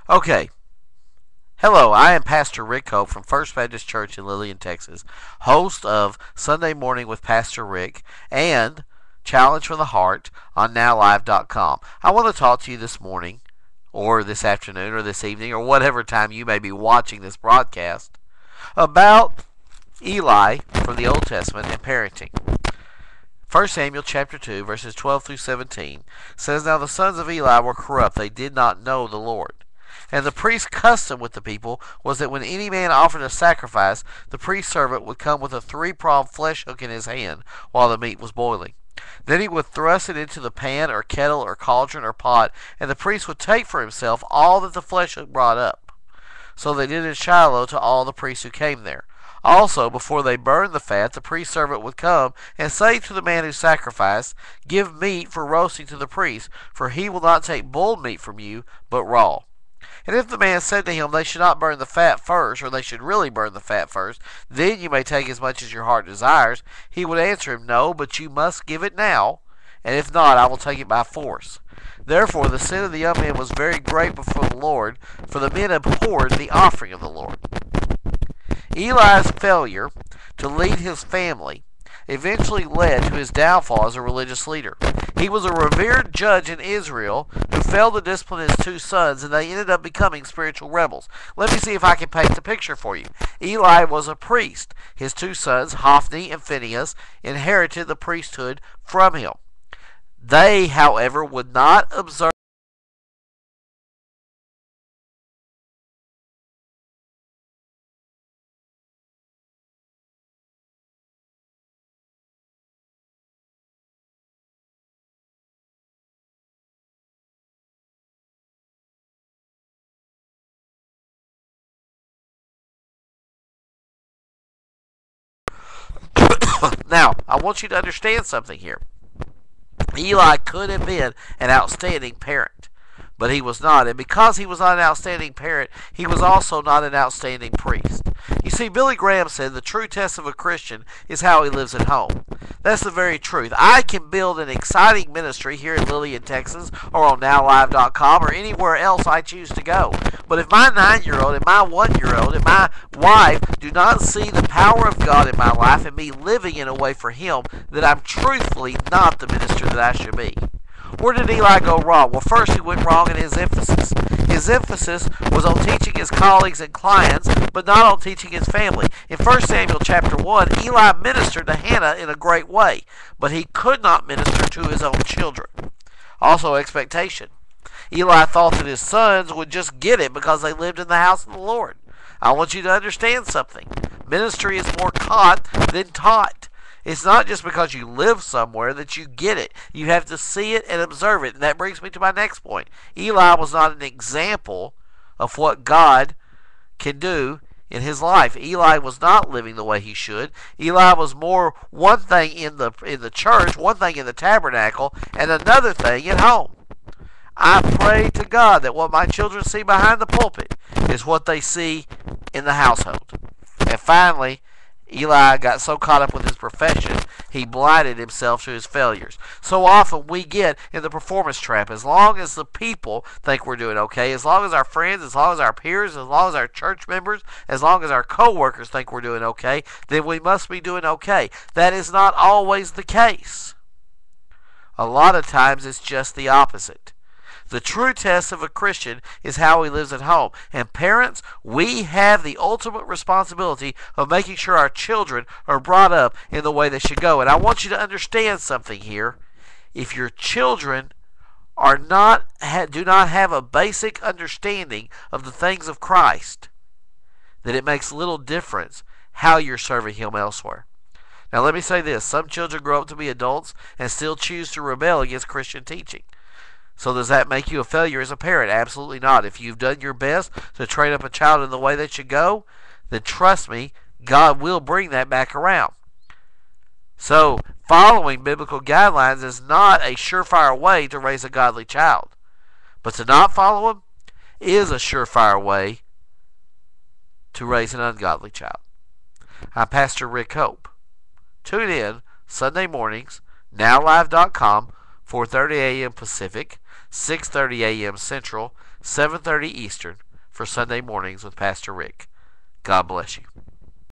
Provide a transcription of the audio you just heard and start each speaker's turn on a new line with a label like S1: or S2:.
S1: Okay. Hello, I am Pastor Rick Hope from First Baptist Church in Lillian, Texas, host of Sunday Morning with Pastor Rick and Challenge from the Heart on NowLive.com. I want to talk to you this morning, or this afternoon, or this evening, or whatever time you may be watching this broadcast, about Eli from the Old Testament and parenting. 1 Samuel chapter 2, verses 12 through 17 says, Now the sons of Eli were corrupt, they did not know the Lord. And the priest's custom with the people was that when any man offered a sacrifice, the priest's servant would come with a three-pronged flesh hook in his hand while the meat was boiling. Then he would thrust it into the pan or kettle or cauldron or pot, and the priest would take for himself all that the flesh hook brought up. So they did in Shiloh to all the priests who came there. Also, before they burned the fat, the priest's servant would come and say to the man who sacrificed, Give meat for roasting to the priest, for he will not take bull meat from you, but raw. And if the man said to him, They should not burn the fat first, or they should really burn the fat first, then you may take as much as your heart desires, he would answer him, No, but you must give it now, and if not, I will take it by force. Therefore the sin of the young man was very great before the Lord, for the men abhorred the offering of the Lord. Eli's failure to lead his family eventually led to his downfall as a religious leader. He was a revered judge in Israel who failed to discipline his two sons, and they ended up becoming spiritual rebels. Let me see if I can paint the picture for you. Eli was a priest. His two sons, Hophni and Phinehas, inherited the priesthood from him. They, however, would not observe Now, I want you to understand something here. Eli could have been an outstanding parent, but he was not. And because he was not an outstanding parent, he was also not an outstanding priest. You see, Billy Graham said the true test of a Christian is how he lives at home. That's the very truth. I can build an exciting ministry here in Lillian, Texas, or on NowLive.com, or anywhere else I choose to go. But if my 9-year-old and my 1-year-old and my wife do not see the power of God in my life and me living in a way for Him, then I'm truthfully not the minister that I should be. Where did Eli go wrong? Well, first he went wrong in his emphasis. His emphasis was on teaching his colleagues and clients, but not on teaching his family. In 1 Samuel chapter 1, Eli ministered to Hannah in a great way, but he could not minister to his own children. Also, expectation. Eli thought that his sons would just get it because they lived in the house of the Lord. I want you to understand something. Ministry is more caught than taught. It's not just because you live somewhere that you get it. You have to see it and observe it. And that brings me to my next point. Eli was not an example of what God can do in his life. Eli was not living the way he should. Eli was more one thing in the church, one thing in the tabernacle, and another thing at home. I pray to God that what my children see behind the pulpit is what they see in the household. And finally, Eli got so caught up with his profession, he blinded himself to his failures. So often we get in the performance trap. As long as the people think we're doing okay, as long as our friends, as long as our peers, as long as our church members, as long as our co-workers think we're doing okay, then we must be doing okay. That is not always the case. A lot of times it's just the opposite. The true test of a Christian is how he lives at home. And parents, we have the ultimate responsibility of making sure our children are brought up in the way they should go. And I want you to understand something here. If your children do not have a basic understanding of the things of Christ, then it makes little difference how you're serving Him elsewhere. Now let me say this. Some children grow up to be adults and still choose to rebel against Christian teaching. So does that make you a failure as a parent? Absolutely not. If you've done your best to train up a child in the way they should go, then trust me, God will bring that back around. So following biblical guidelines is not a surefire way to raise a godly child. But to not follow them is a surefire way to raise an ungodly child. I'm Pastor Rick Hope. Tune in Sunday mornings, NowLive.com, 4:30 a.m. Pacific, 6:30 a.m. Central, 7:30 Eastern, for Sunday Mornings with Pastor Rick. God bless you.